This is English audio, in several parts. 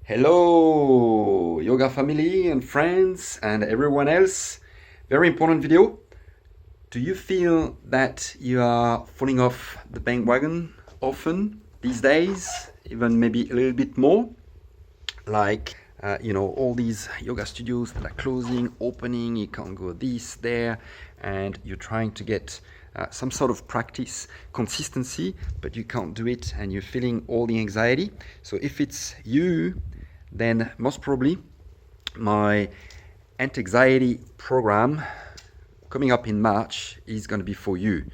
Hello, yoga family and friends and everyone else. Very important video. Do you feel that you are falling off the bandwagon often these days, even maybe a little bit more? Like, all these yoga studios that are closing, opening, you can't go this, there, and you're trying to get some sort of practice, consistency, but you can't do it and you're feeling all the anxiety. So if it's you, then most probably my ANtiXIETY program coming up in March is going to be for you.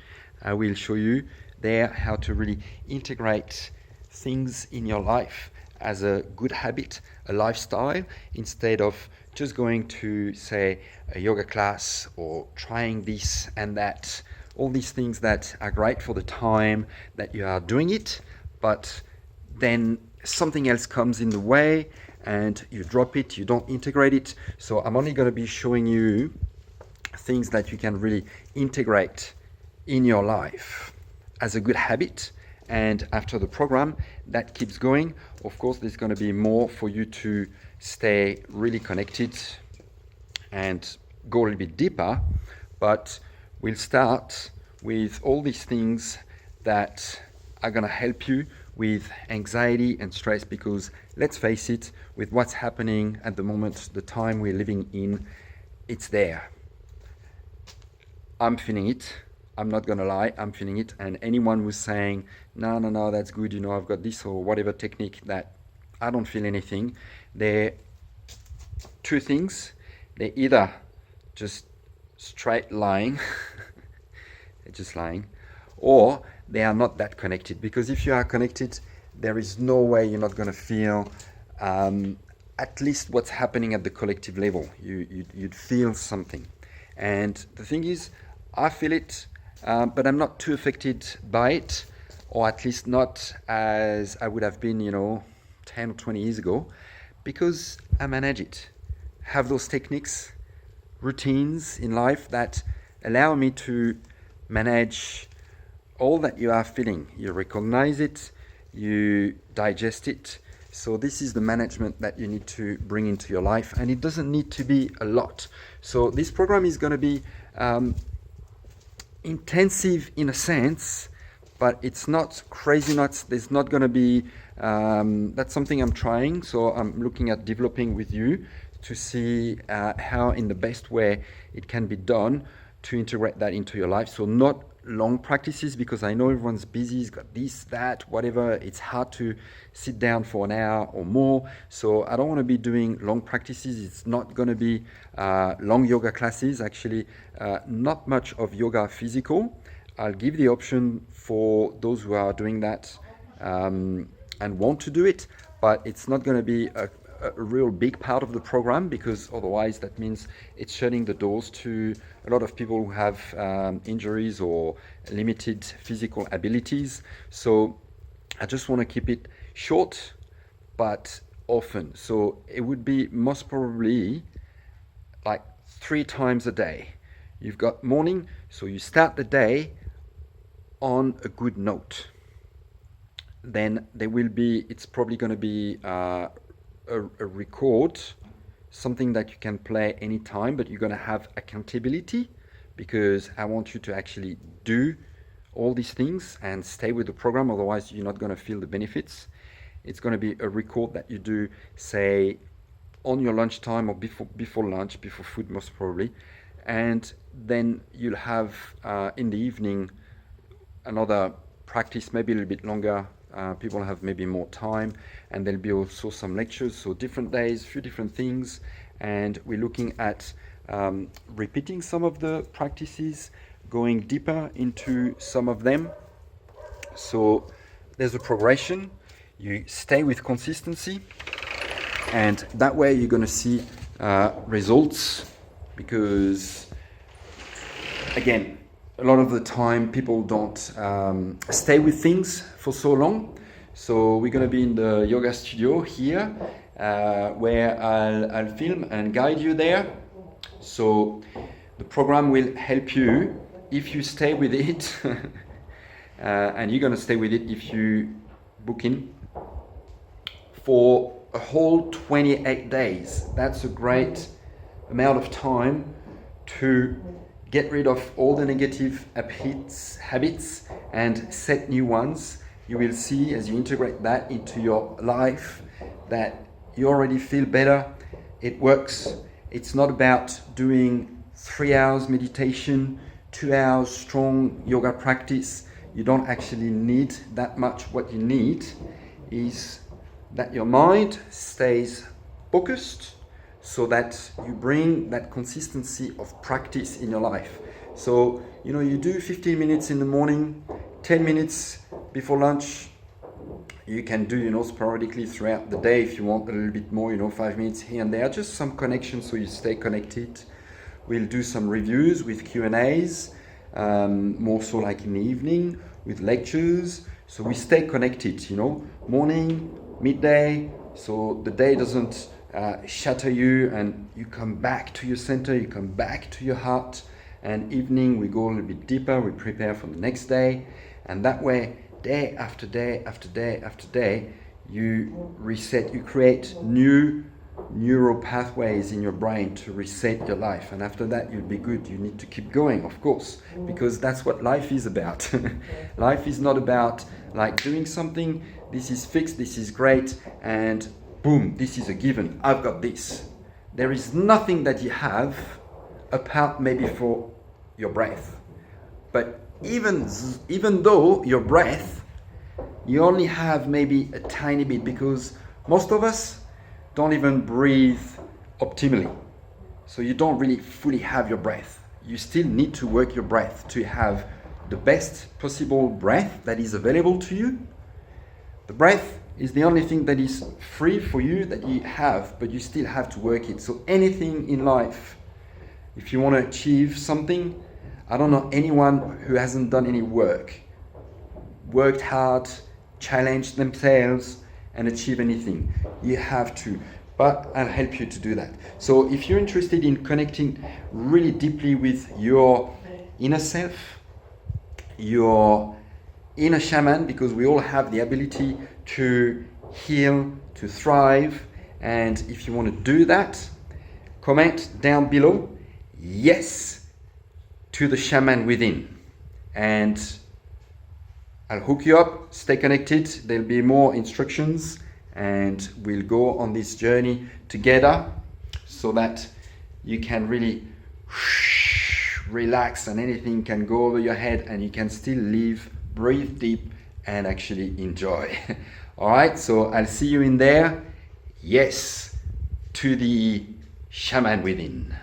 I will show you there how to really integrate things in your life as a good habit, a lifestyle, instead of just going to, say, a yoga class or trying this and that, all these things that are great for the time that you are doing it, but then something else comes in the way and you drop it, you don't integrate it. So I'm only going to be showing you things that you can really integrate in your life as a good habit. And after the program that keeps going, of course, there's going to be more for you to stay really connected and go a little bit deeper. But we'll start with all these things that are going to help you with anxiety and stress, because let's face it, with what's happening at the moment, the time we're living in, it's there. I'm feeling it. I'm not gonna lie, I'm feeling it. And anyone who's saying, no, that's good, I've got this or whatever technique, that I don't feel anything, they're two things. They're either just straight lying, they're just lying, or they are not that connected. Because if you are connected, there is no way you're not gonna feel at least what's happening at the collective level. You'd feel something. And the thing is, I feel it, but I'm not too affected by it, or at least not as I would have been, 10 or 20 years ago, because I manage it. Have those techniques, routines in life that allow me to manage all that you are feeling. You recognize it, you digest it. So this is the management that you need to bring into your life, and it doesn't need to be a lot. So this program is going to be intensive in a sense, but it's not crazy nuts. There's not going to be, that's something I'm trying. So I'm looking at developing with you to see how in the best way it can be done to integrate that into your life. So not long practices, because I know everyone's busy, has got this, that, whatever. It's hard to sit down for an hour or more. So I don't want to be doing long practices. It's not going to be long yoga classes. Actually, not much of yoga physical. I'll give the option for those who are doing that and want to do it, but it's not going to be a real big part of the program, because otherwise that means it's shutting the doors to a lot of people who have injuries or limited physical abilities. So I just want to keep it short but often. So it would be most probably like 3 times a day. You've got morning, so you start the day on a good note. Then there will be, it's probably going to be a record, something that you can play anytime, but you're going to have accountability, because I want you to actually do all these things and stay with the program. Otherwise you're not going to feel the benefits. It's going to be a record that you do, say, on your lunchtime or before lunch, before food most probably, and then you'll have in the evening another practice, maybe a little bit longer. People have maybe more time, and there'll be also some lectures, so different days, few different things, and we're looking at repeating some of the practices, going deeper into some of them. So there's a progression. You stay with consistency, and that way you're going to see results, because again, a lot of the time people don't stay with things for so long. So we're going to be in the yoga studio here, where I'll film and guide you there. So the program will help you if you stay with it, and you're going to stay with it if you book in for a whole 28 days. That's a great amount of time to get rid of all the negative habits and set new ones. You will see as you integrate that into your life that you already feel better. It works. It's not about doing 3 hours meditation, 2 hours strong yoga practice. You don't actually need that much. What you need is that your mind stays focused so that you bring that consistency of practice in your life. So, you do 15 minutes in the morning, 10 minutes before lunch. You can do, sporadically throughout the day if you want a little bit more, 5 minutes here and there, just some connection so you stay connected. We'll do some reviews with Q&As, more so like in the evening with lectures. So we stay connected, morning, midday, so the day doesn't shatter you and you come back to your center, you come back to your heart. And evening, we go a little bit deeper, we prepare for the next day. And that way, day after day after day after day, you reset, you create new neural pathways in your brain to reset your life. And after that, you'll be good. You need to keep going, of course, because that's what life is about. Life is not about like doing something, this is fixed, this is great, and boom, this is a given. I've got this. There is nothing that you have apart maybe for your breath. But even though your breath, you only have maybe a tiny bit, because most of us don't even breathe optimally. So you don't really fully have your breath. You still need to work your breath to have the best possible breath that is available to you. The breath is the only thing that is free for you that you have, but you still have to work it. So anything in life, if you want to achieve something, I don't know anyone who hasn't done any worked hard, challenged themselves and achieve anything. You have to, but I'll help you to do that. So if you're interested in connecting really deeply with your inner self, your inner shaman, because we all have the ability to heal, to thrive, and if you want to do that, comment down below yes to the shaman within, and I'll hook you up. Stay connected. There'll be more instructions and we'll go on this journey together so that you can really relax and anything can go over your head and you can still live, breathe deep and actually enjoy. All right, so I'll see you in there. Yes to the shaman within.